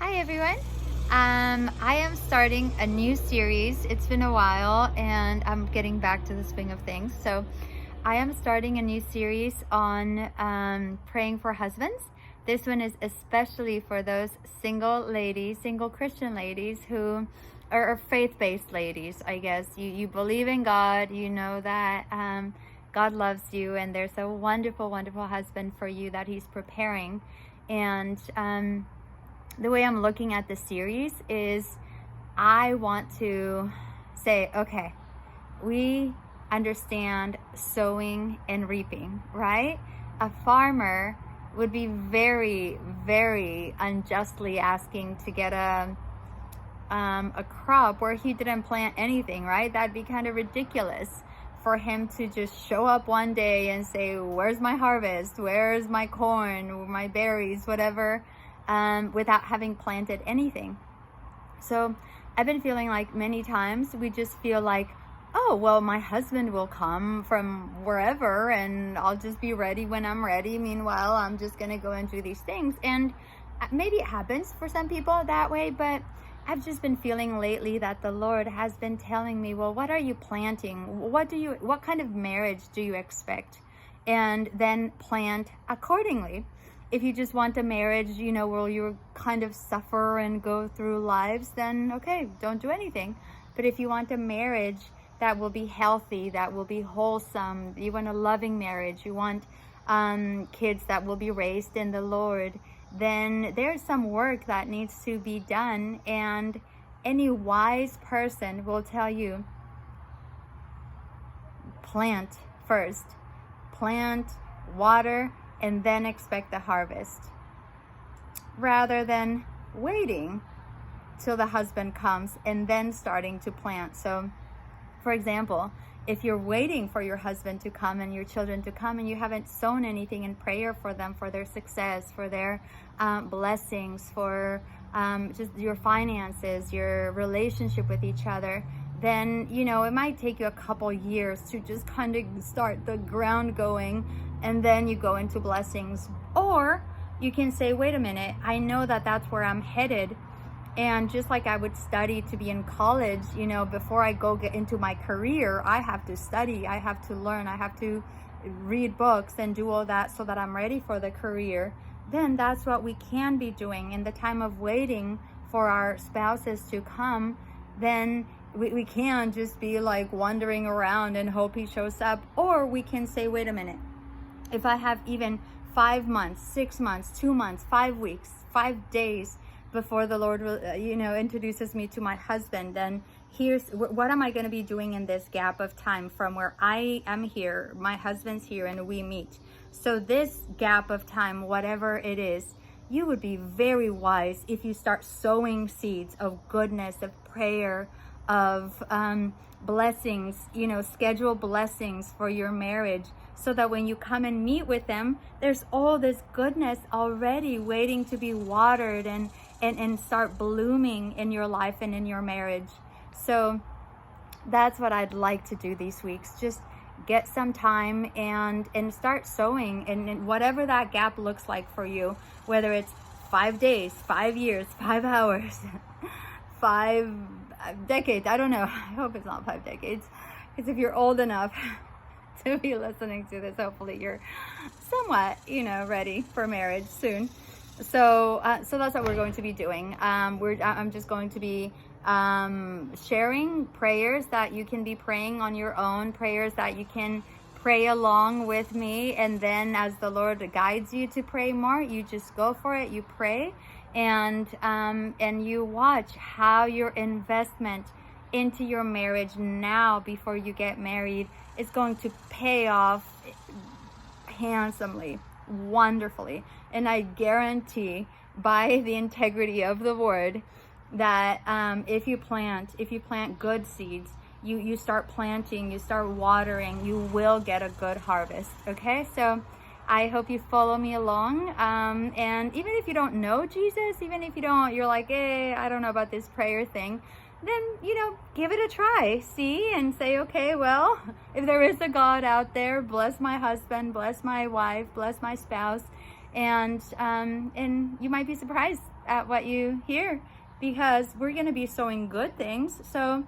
Hi everyone. I am starting a new series. It's been a while and I'm getting back to the swing of things. So I am starting a new series on praying for husbands. This one is especially for those single ladies, single Christian ladies who are faith-based ladies, I guess. You believe in God, you know that God loves you and there's a wonderful, wonderful husband for you that he's preparing. And the way I'm looking at the series is I want to say, okay, we understand sowing and reaping, right? A farmer would be very, very unjustly asking to get a crop where he didn't plant anything, right? That'd be kind of ridiculous for him to just show up one day and say, where's my harvest? Where's my corn, my berries, whatever, without having planted anything. So I've been feeling like many times we just feel like, oh, well, my husband will come from wherever and I'll just be ready when I'm ready. Meanwhile, I'm just going to go and do these things. And maybe it happens for some people that way, but I've just been feeling lately that the Lord has been telling me, well, what are you planting? What kind of marriage do you expect? And then plant accordingly. If you just want a marriage, where you kind of suffer and go through lives, then okay, don't do anything. But if you want a marriage that will be healthy, that will be wholesome, you want a loving marriage, you want kids that will be raised in the Lord, then there's some work that needs to be done. And any wise person will tell you, plant first, plant, water, and then expect the harvest, rather than waiting till the husband comes and then starting to plant. So, for example, if you're waiting for your husband to come and your children to come and you haven't sown anything in prayer for them, for their success, for their blessings, for just your finances, your relationship with each other, then, it might take you a couple years to just kind of start the ground going, and then you go into blessings. Or you can say, wait a minute, I know that that's where I'm headed. And just like I would study to be in college, before I go get into my career, I have to study, I have to learn, I have to read books and do all that so that I'm ready for the career. Then that's what we can be doing in the time of waiting for our spouses to come. Then we can just be like wandering around and hope he shows up. Or we can say, wait a minute, if I have even 5 months, 6 months, 2 months, 5 weeks, 5 days before the Lord introduces me to my husband, then here's what am I going to be doing in this gap of time from where I am here, my husband's here, and we meet. So this gap of time, whatever it is, you would be very wise if you start sowing seeds of goodness, of prayer, of blessings, schedule blessings for your marriage, so that when you come and meet with them, there's all this goodness already waiting to be watered and start blooming in your life and in your marriage. So that's what I'd like to do these weeks. Just get some time and start sowing, and whatever that gap looks like for you, whether it's 5 days, 5 years, 5 hours, 5 decades. I don't know. I hope it's not 5 decades, because if you're old enough to be listening to this, hopefully you're somewhat, ready for marriage soon. So that's what we're going to be doing. I'm just going to be sharing prayers that you can be praying on your own, prayers that you can pray along with me, and then as the Lord guides you to pray more, you just go for it, you pray, and you watch how your investment into your marriage now before you get married is going to pay off handsomely, wonderfully. And I guarantee by the integrity of the word that if you plant good seeds, you start planting, you start watering, you will get a good harvest. Okay, so I hope you follow me along, and even if you don't know Jesus, even if you're like, hey, I don't know about this prayer thing, then give it a try, see, and say, okay, well, if there is a God out there, bless my husband, bless my wife, bless my spouse, and you might be surprised at what you hear, because we're going to be sowing good things. So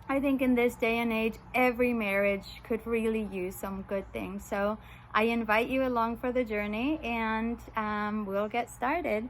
I think in this day and age, every marriage could really use some good things. So I invite you along for the journey, and we'll get started.